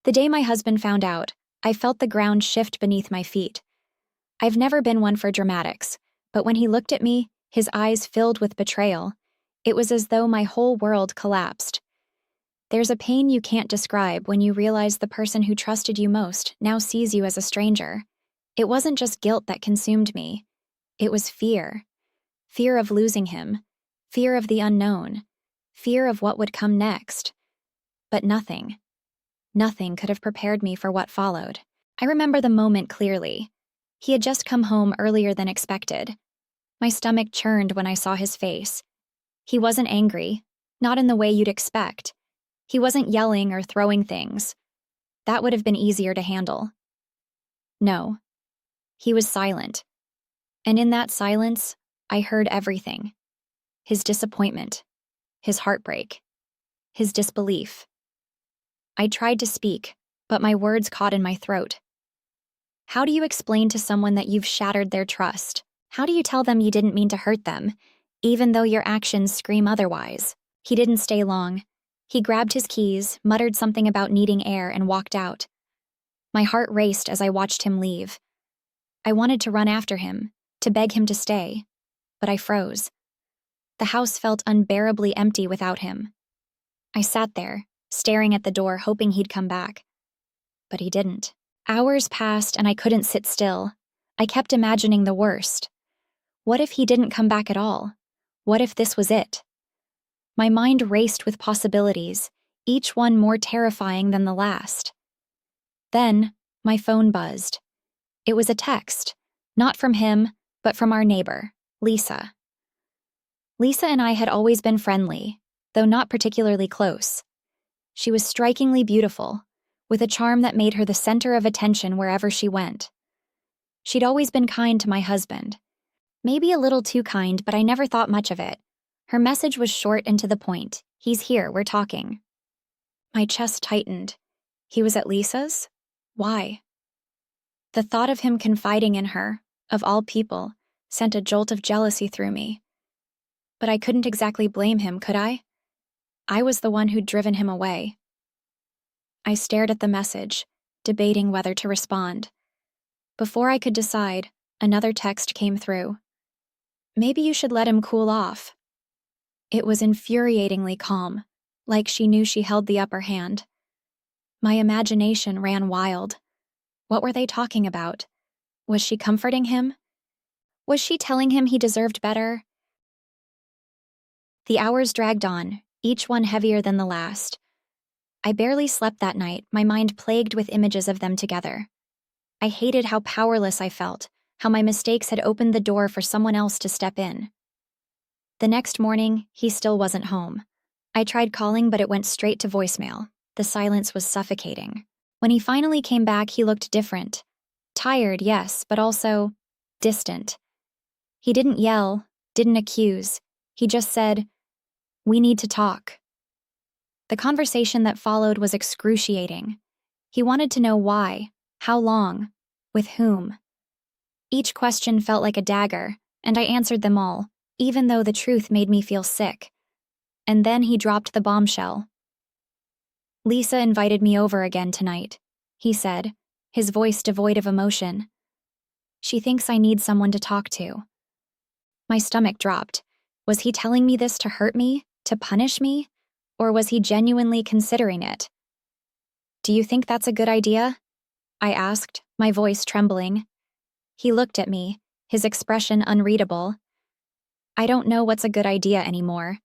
The day my husband found out, I felt the ground shift beneath my feet. I've never been one for dramatics, but when he looked at me, his eyes filled with betrayal, it was as though my whole world collapsed. There's a pain you can't describe when you realize the person who trusted you most now sees you as a stranger. It wasn't just guilt that consumed me. It was fear. Fear of losing him. Fear of the unknown. Fear of what would come next. But nothing could have prepared me for what followed. I remember the moment clearly. He had just come home earlier than expected. My stomach churned when I saw his face. He wasn't angry, not in the way you'd expect. He wasn't yelling or throwing things. That would have been easier to handle. No. He was silent. And in that silence, I heard everything. His disappointment, his heartbreak, his disbelief. I tried to speak, but my words caught in my throat. How do you explain to someone that you've shattered their trust? How do you tell them you didn't mean to hurt them, even though your actions scream otherwise? He didn't stay long. He grabbed his keys, muttered something about needing air, and walked out. My heart raced as I watched him leave. I wanted to run after him, to beg him to stay, but I froze. The house felt unbearably empty without him. I sat there, staring at the door, hoping he'd come back. But he didn't. Hours passed and I couldn't sit still. I kept imagining the worst. What if he didn't come back at all? What if this was it? My mind raced with possibilities, each one more terrifying than the last. Then, my phone buzzed. It was a text, not from him, but from our neighbor, Lisa. Lisa and I had always been friendly, though not particularly close. She was strikingly beautiful, with a charm that made her the center of attention wherever she went. She'd always been kind to my husband. Maybe a little too kind, but I never thought much of it. Her message was short and to the point. He's here, we're talking. My chest tightened. He was at Lisa's? Why? The thought of him confiding in her, of all people, sent a jolt of jealousy through me. But I couldn't exactly blame him, could I? I was the one who'd driven him away. I stared at the message, debating whether to respond. Before I could decide, another text came through. Maybe you should let him cool off. It was infuriatingly calm, like she knew she held the upper hand. My imagination ran wild. What were they talking about? Was she comforting him? Was she telling him he deserved better? The hours dragged on, each one heavier than the last. I barely slept that night, my mind plagued with images of them together. I hated how powerless I felt, how my mistakes had opened the door for someone else to step in. The next morning, he still wasn't home. I tried calling, but it went straight to voicemail. The silence was suffocating. When he finally came back, he looked different. Tired, yes, but also distant. He didn't yell, didn't accuse. He just said, "We need to talk." The conversation that followed was excruciating. He wanted to know why, how long, with whom. Each question felt like a dagger, and I answered them all, even though the truth made me feel sick. And then he dropped the bombshell. "Lisa invited me over again tonight," he said, his voice devoid of emotion. "She thinks I need someone to talk to." My stomach dropped. Was he telling me this to hurt me, to punish me, or was he genuinely considering it? "Do you think that's a good idea?" I asked, my voice trembling. He looked at me, his expression unreadable. "I don't know what's a good idea anymore."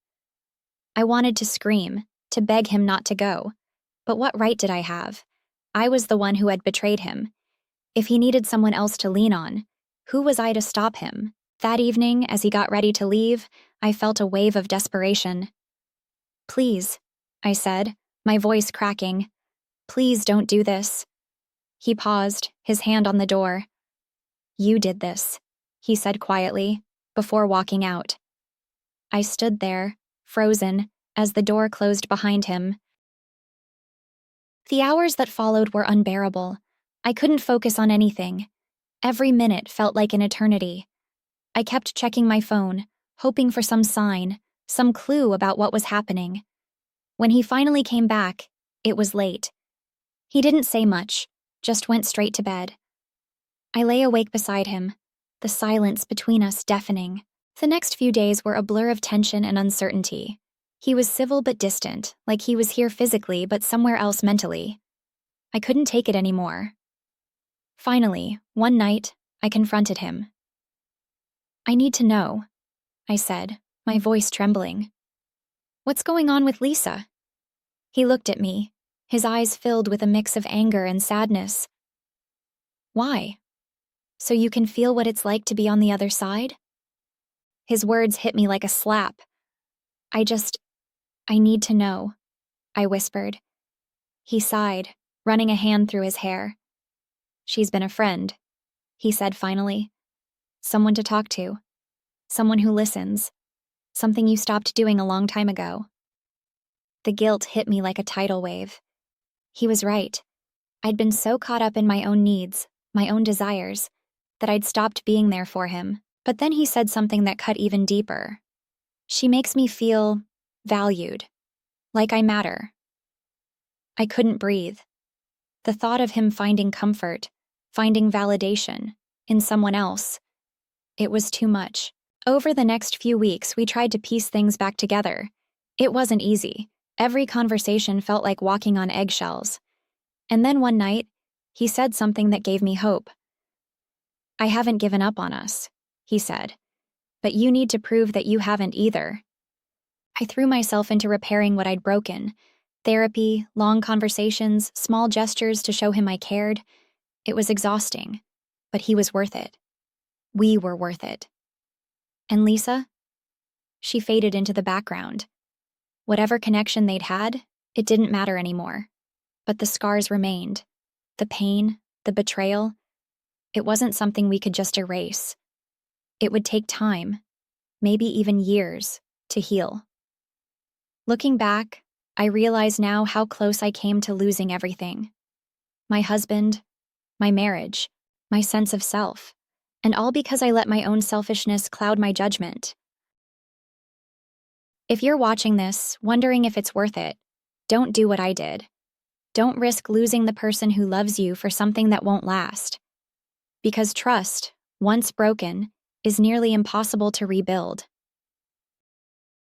I wanted to scream, to beg him not to go. But what right did I have? I was the one who had betrayed him. If he needed someone else to lean on, who was I to stop him? That evening, as he got ready to leave, I felt a wave of desperation. "Please," I said, my voice cracking. "Please don't do this." He paused, his hand on the door. "You did this," he said quietly, before walking out. I stood there, frozen, as the door closed behind him. The hours that followed were unbearable. I couldn't focus on anything. Every minute felt like an eternity. I kept checking my phone, hoping for some sign, some clue about what was happening. When he finally came back, it was late. He didn't say much, just went straight to bed. I lay awake beside him, the silence between us deafening. The next few days were a blur of tension and uncertainty. He was civil but distant, like he was here physically but somewhere else mentally. I couldn't take it anymore. Finally, one night, I confronted him. "I need to know," I said, my voice trembling. "What's going on with Lisa?" He looked at me, his eyes filled with a mix of anger and sadness. "Why? So you can feel what it's like to be on the other side?" His words hit me like a slap. I need to know," I whispered. He sighed, running a hand through his hair. "She's been a friend," he said finally. "Someone to talk to. Someone who listens. Something you stopped doing a long time ago." The guilt hit me like a tidal wave. He was right. I'd been so caught up in my own needs, my own desires, that I'd stopped being there for him. But then he said something that cut even deeper. "She makes me feel valued, like I matter." I couldn't breathe. The thought of him finding comfort, finding validation, in someone else, it was too much. Over the next few weeks, we tried to piece things back together. It wasn't easy. Every conversation felt like walking on eggshells. And then one night, he said something that gave me hope. "I haven't given up on us," he said, "but you need to prove that you haven't either." I threw myself into repairing what I'd broken. Therapy, long conversations, small gestures to show him I cared. It was exhausting, but he was worth it. We were worth it. And Lisa? She faded into the background. Whatever connection they'd had, it didn't matter anymore. But the scars remained. The pain, the betrayal. It wasn't something we could just erase. It would take time, maybe even years, to heal. Looking back, I realize now how close I came to losing everything. My husband, my marriage, my sense of self, and all because I let my own selfishness cloud my judgment. If you're watching this, wondering if it's worth it, don't do what I did. Don't risk losing the person who loves you for something that won't last. Because trust, once broken, is nearly impossible to rebuild.